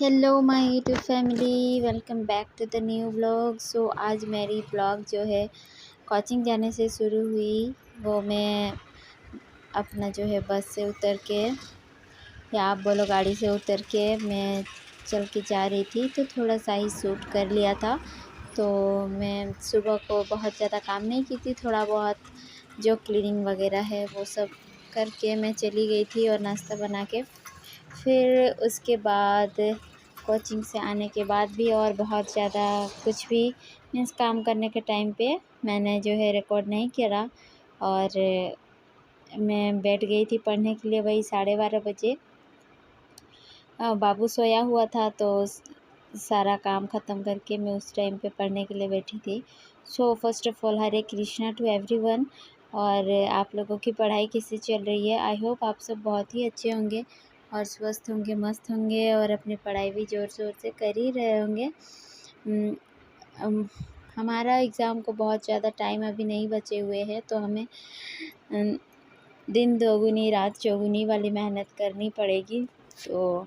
Hello my YouTube family, welcome back to the new vlog. So आज मेरी vlog जो है कोचिंग जाने से शुरू हुई। वो मैं अपना जो है बस से उतर के या आप बोलो गाड़ी से उतर के मैं चल के जा रही थी, तो थोड़ा सा ही शूट कर लिया था। तो मैं सुबह को बहुत ज़्यादा काम नहीं की थी, थोड़ा बहुत जो क्लीनिंग वगैरह है वो सब करके मैं चली गई थी और नाश्ता बना के। फिर उसके बाद कोचिंग से आने के बाद भी और बहुत ज़्यादा कुछ भी मीन्स काम करने के टाइम पे मैंने जो है रिकॉर्ड नहीं करा और मैं बैठ गई थी पढ़ने के लिए वही 12:30 बजे। बाबू सोया हुआ था तो सारा काम ख़त्म करके मैं उस टाइम पे पढ़ने के लिए बैठी थी। So first of all Hare Krishna to everyone. और आप लोगों की पढ़ाई कैसी चल रही है? आई होप आप सब बहुत ही अच्छे होंगे और स्वस्थ होंगे, मस्त होंगे और अपनी पढ़ाई भी ज़ोर शोर से कर ही रहे होंगे। हमारा एग्ज़ाम को बहुत ज़्यादा टाइम अभी नहीं बचे हुए हैं, तो हमें दिन दोगुनी रात चौगुनी वाली मेहनत करनी पड़ेगी। तो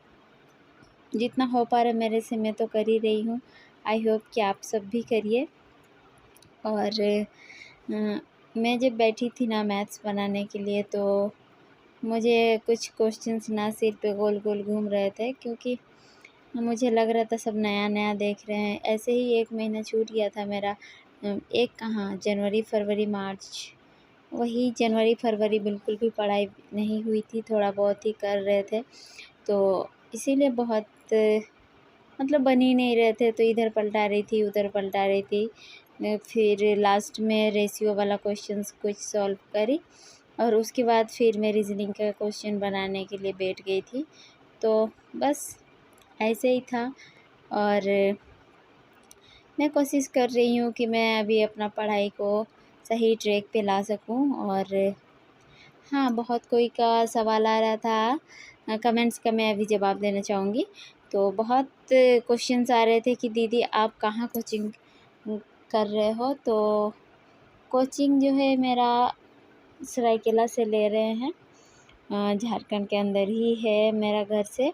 जितना हो पा रहा है मेरे से मैं तो कर ही रही हूँ। आई होप कि आप सब भी करिए। और मैं जब बैठी थी ना मैथ्स बनाने के लिए, तो मुझे कुछ क्वेश्चंस ना सिर पे गोल गोल घूम रहे थे, क्योंकि मुझे लग रहा था सब नया नया देख रहे हैं। ऐसे ही एक महीना छूट गया था मेरा। एक कहाँ, जनवरी फरवरी मार्च, वही जनवरी फरवरी बिल्कुल भी पढ़ाई नहीं हुई थी, थोड़ा बहुत ही कर रहे थे। तो इसीलिए बहुत मतलब बन ही नहीं रहे थे, तो इधर पलटा रही थी उधर पलटा रही थी। फिर लास्ट में रेशियो वाला क्वेश्चंस कुछ सॉल्व करी और उसके बाद फिर मैं रीजनिंग का क्वेश्चन बनाने के लिए बैठ गई थी। तो बस ऐसे ही था। और मैं कोशिश कर रही हूँ कि मैं अभी अपना पढ़ाई को सही ट्रैक पे ला सकूँ। और हाँ, बहुत कोई का सवाल आ रहा था कमेंट्स का, मैं अभी जवाब देना चाहूँगी। तो बहुत क्वेश्चंस आ रहे थे कि दीदी आप कहाँ कोचिंग कर रहे हो? तो कोचिंग जो है मेरा सरायकेला से ले रहे हैं। झारखंड के अंदर ही है मेरा घर से,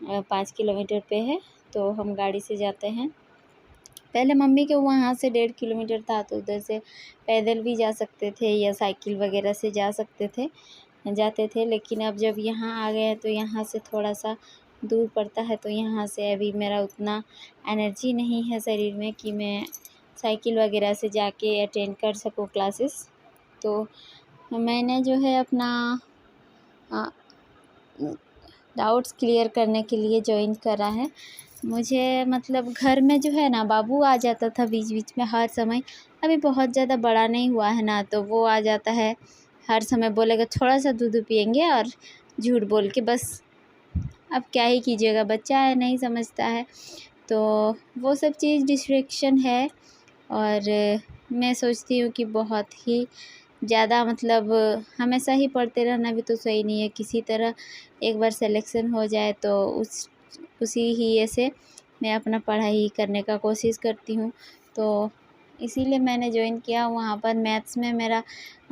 5 किलोमीटर पे है। तो हम गाड़ी से जाते हैं। पहले मम्मी के वहाँ से 1.5 किलोमीटर था, तो उधर से पैदल भी जा सकते थे या साइकिल वगैरह से जाते थे। लेकिन अब जब यहाँ आ गए तो यहाँ से थोड़ा सा दूर पड़ता है, तो यहाँ से अभी मेरा उतना एनर्जी नहीं है शरीर में कि मैं साइकिल वगैरह से जाके अटेंड कर सकूँ क्लासेस। तो मैंने जो है अपना डाउट्स क्लियर करने के लिए ज्वाइन करा है। मुझे मतलब घर में जो है ना बाबू आ जाता था बीच बीच में हर समय। अभी बहुत ज़्यादा बड़ा नहीं हुआ है ना, तो वो आ जाता है हर समय, बोलेगा थोड़ा सा दूध पियेंगे और झूठ बोल के बस। अब क्या ही कीजिएगा, बच्चा है नहीं समझता है। तो वो सब चीज़ डिस्ट्रैक्शन है। और मैं सोचती हूँ कि बहुत ही ज़्यादा मतलब हमेशा ही पढ़ते रहना भी तो सही नहीं है। किसी तरह एक बार सिलेक्शन हो जाए तो उसी ही ऐसे मैं अपना पढ़ाई करने का कोशिश करती हूँ। तो इसीलिए मैंने ज्वाइन किया। वहाँ पर मैथ्स में मेरा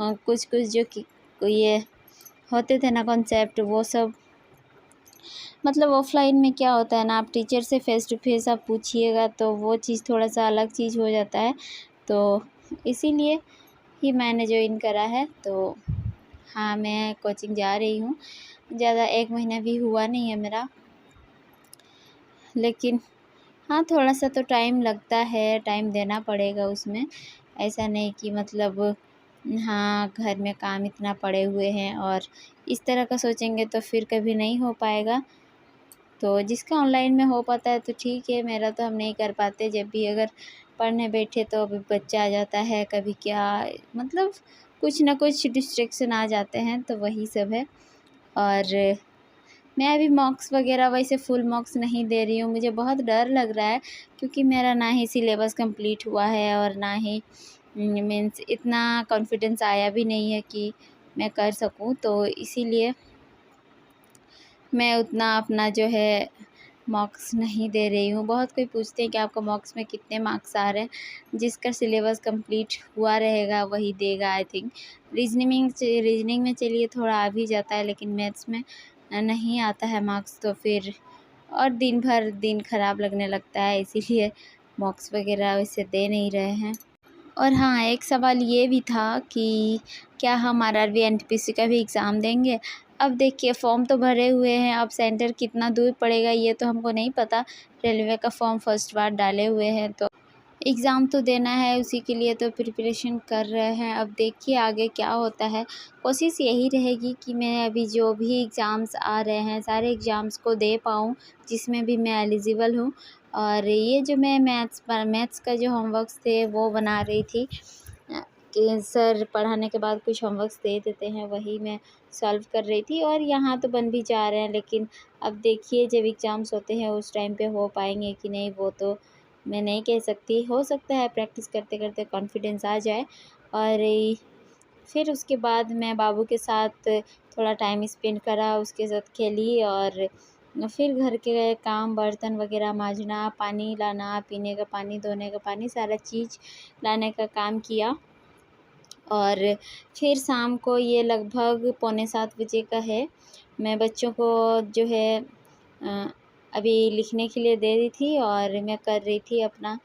कुछ कुछ जो कि ये होते थे ना कॉन्सेप्ट, वो सब मतलब ऑफलाइन में क्या होता है ना, आप टीचर से फेस टू फेस आप पूछिएगा तो वो चीज़ थोड़ा सा अलग चीज़ हो जाता है। तो इसीलिए ही मैंने ज्वाइन करा है। तो हाँ, मैं कोचिंग जा रही हूँ। ज़्यादा 1 महीना भी हुआ नहीं है मेरा, लेकिन हाँ थोड़ा सा तो टाइम लगता है, टाइम देना पड़ेगा उसमें। ऐसा नहीं कि मतलब हाँ घर में काम इतना पड़े हुए हैं और इस तरह का सोचेंगे तो फिर कभी नहीं हो पाएगा। तो जिसका ऑनलाइन में हो पाता है तो ठीक है, मेरा तो हम नहीं कर पाते। जब भी अगर पढ़ने बैठे तो अभी बच्चा आ जाता है, कभी क्या मतलब कुछ ना कुछ डिस्ट्रैक्शन आ जाते हैं, तो वही सब है। और मैं अभी मॉक्स वगैरह वैसे फुल मॉक्स नहीं दे रही हूँ, मुझे बहुत डर लग रहा है, क्योंकि मेरा ना ही सिलेबस कंप्लीट हुआ है और ना ही मीन्स इतना कॉन्फिडेंस आया भी नहीं है कि मैं कर सकूँ। तो इसीलिए मैं उतना अपना जो है मॉक्स नहीं दे रही हूँ। बहुत कोई पूछते हैं कि आपको मॉक्स में कितने मार्क्स आ रहे हैं? जिसका सिलेबस कंप्लीट हुआ रहेगा वही देगा आई थिंक। रीजनिंग में चलिए थोड़ा आ भी जाता है, लेकिन मैथ्स में नहीं आता है मार्क्स, तो फिर और दिन ख़राब लगने लगता है, इसीलिए मॉक्स वगैरह वैसे दे नहीं रहे हैं। और हाँ, एक सवाल ये भी था कि क्या हम आरआरबी एनटीपीसी का भी एग्ज़ाम देंगे। अब देखिए फॉर्म तो भरे हुए हैं, अब सेंटर कितना दूर पड़ेगा ये तो हमको नहीं पता। रेलवे का फॉर्म फर्स्ट बार डाले हुए हैं तो एग्ज़ाम तो देना है, उसी के लिए तो प्रिपरेशन कर रहे हैं। अब देखिए आगे क्या होता है। कोशिश यही रहेगी कि मैं अभी जो भी एग्ज़ाम्स आ रहे हैं सारे एग्ज़ाम्स को दे पाऊँ, जिसमें भी मैं एलिजिबल हूँ। और ये जो मैं मैथ्स का जो होमवर्क्स थे वो बना रही थी कि सर पढ़ाने के बाद कुछ होमवर्क्स दे देते हैं, वही मैं सॉल्व कर रही थी। और यहाँ तो बन भी जा रहे हैं, लेकिन अब देखिए जब एग्ज़ाम्स होते हैं उस टाइम पे हो पाएंगे कि नहीं वो तो मैं नहीं कह सकती। हो सकता है प्रैक्टिस करते करते कॉन्फिडेंस आ जाए। और फिर उसके बाद मैं बाबू के साथ थोड़ा टाइम स्पेंड करा, उसके साथ खेली। और फिर घर के काम, बर्तन वगैरह मांजना, पानी लाना, पीने का पानी, धोने का पानी, सारा चीज़ लाने का काम किया। और फिर शाम को ये लगभग 6:45 का है, मैं बच्चों को जो है अभी लिखने के लिए दे रही थी और मैं कर रही थी अपना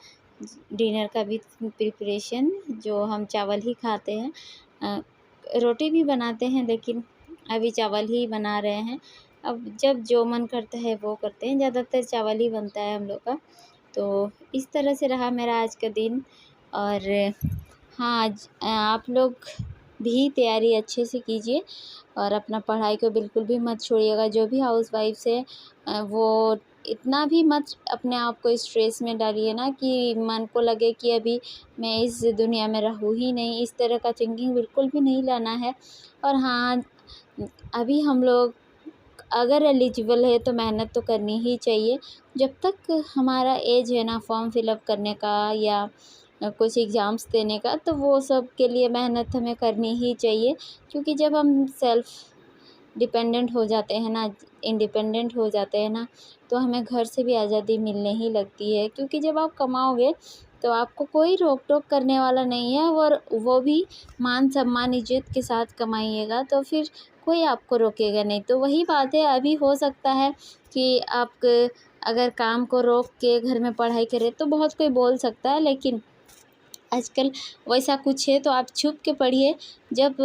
डिनर का भी प्रिपरेशन। जो हम चावल ही खाते हैं, रोटी भी बनाते हैं लेकिन अभी चावल ही बना रहे हैं। अब जब जो मन करता है वो करते हैं, ज़्यादातर चावल ही बनता है हम लोग का। तो इस तरह से रहा मेरा आज का दिन। और हाँ, आप लोग भी तैयारी अच्छे से कीजिए और अपना पढ़ाई को बिल्कुल भी मत छोड़िएगा। जो भी हाउसवाइफ्स है वो इतना भी मत अपने आप को स्ट्रेस में डालिए ना कि मन को लगे कि अभी मैं इस दुनिया में रहूँ ही नहीं। इस तरह का थिंकिंग बिल्कुल भी नहीं लाना है। और हाँ, अभी हम लोग अगर एलिजिबल है तो मेहनत तो करनी ही चाहिए। जब तक हमारा एज है ना फॉर्म फिलअप करने का या कुछ एग्ज़ाम्स देने का, तो वो सब के लिए मेहनत हमें करनी ही चाहिए। क्योंकि जब हम सेल्फ़ डिपेंडेंट हो जाते हैं ना, इंडिपेंडेंट हो जाते हैं ना, तो हमें घर से भी आज़ादी मिलने ही लगती है। क्योंकि जब आप कमाओगे तो आपको कोई रोक टोक करने वाला नहीं है, और वो भी मान सम्मान इज़्ज़त के साथ कमाइएगा तो फिर कोई आपको रोकेगा नहीं। तो वही बात है, अभी हो सकता है कि आप अगर काम को रोक के घर में पढ़ाई करें तो बहुत कोई बोल सकता है, लेकिन आजकल वैसा कुछ है तो आप छुप के पढ़िए। जब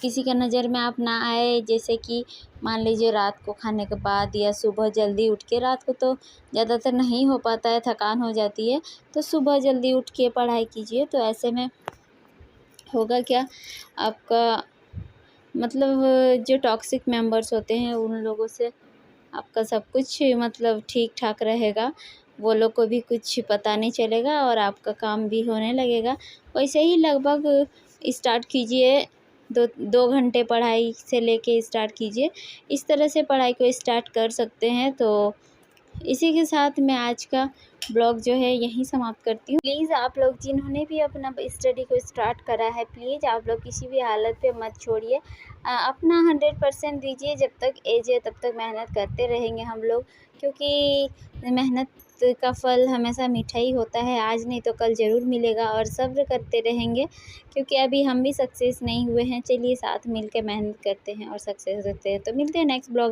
किसी का नज़र में आप ना आए, जैसे कि मान लीजिए रात को खाने के बाद या सुबह जल्दी उठ के, रात को तो ज़्यादातर नहीं हो पाता है, थकान हो जाती है, तो सुबह जल्दी उठ के पढ़ाई कीजिए। तो ऐसे में होगा क्या, आपका मतलब जो टॉक्सिक मेंबर्स होते हैं उन लोगों से आपका सब कुछ मतलब ठीक ठाक रहेगा। वो लोग को भी कुछ पता नहीं चलेगा और आपका काम भी होने लगेगा। वैसे ही लगभग स्टार्ट कीजिए, 2 घंटे पढ़ाई से लेके स्टार्ट कीजिए। इस तरह से पढ़ाई को स्टार्ट कर सकते हैं। तो इसी के साथ मैं आज का ब्लॉग जो है यहीं समाप्त करती हूँ। प्लीज़ आप लोग जिन्होंने भी अपना स्टडी को स्टार्ट करा है, प्लीज़ आप लोग किसी भी हालत पे मत छोड़िए। अपना 100% दीजिए। जब तक एज है तब तक मेहनत करते रहेंगे हम लोग, क्योंकि मेहनत का फल हमेशा मीठा ही होता है। आज नहीं तो कल ज़रूर मिलेगा, और सब्र करते रहेंगे क्योंकि अभी हम भी सक्सेस नहीं हुए हैं। चलिए साथ मिल के मेहनत करते हैं और सक्सेस होते हैं। तो मिलते हैं नेक्स्ट ब्लॉग में।